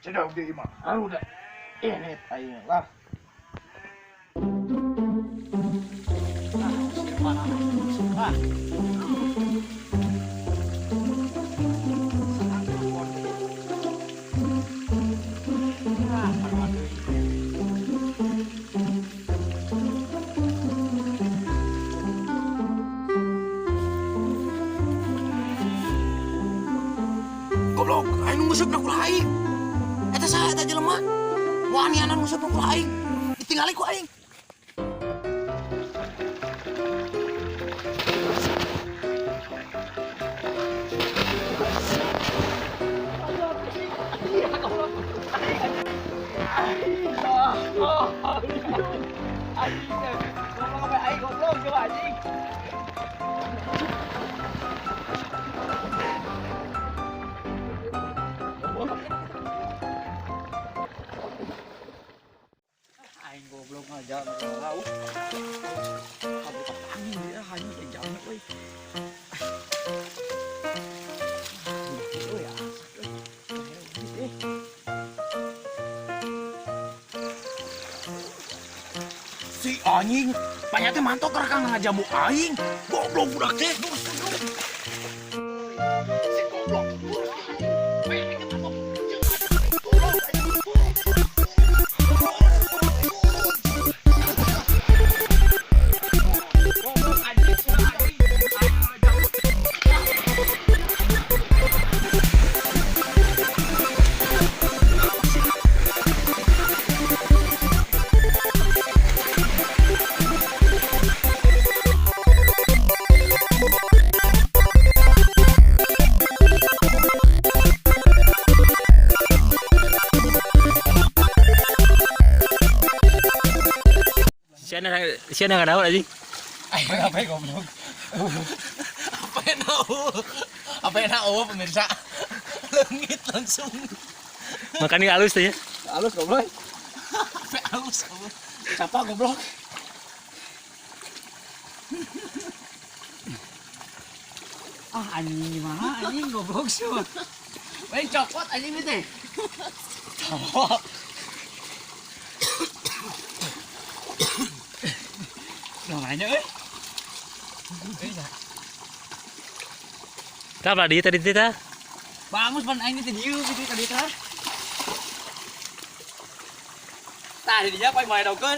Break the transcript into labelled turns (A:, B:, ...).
A: Sedang di mah. Udah. Ini ayo lah.
B: Goblok, aing nguseup na ku aing. Eta saha eta jelema? Wanianan nguseup ku aing. Ditinggali ku aing.
A: Aing goblok ngajak ngelaut. Kabur angin dia hanya kayak jamin euy.
B: Si anjing, banyak teh mantok rekang ngajamu aing. Goblok budak teh. Si goblok. Banyak teh mantok.
C: Siapa yang nggak aja?
A: Apa ya goblok?
B: Apa yang tahu pemirsa? Lengit langsung.
C: Makannya halus tuh ya?
A: Halus goblok.
B: Apa halus kamu?
A: Siapa goblok? Anjing gimana? Anjing goblok sih. Weh cokot anjing ini teh. Cokot. Namanya euy.
C: Kapan dia tadi tita?
A: Bagus pan aing teh dieu gitu tadi tah. Tah di dia poe mulai daukeun.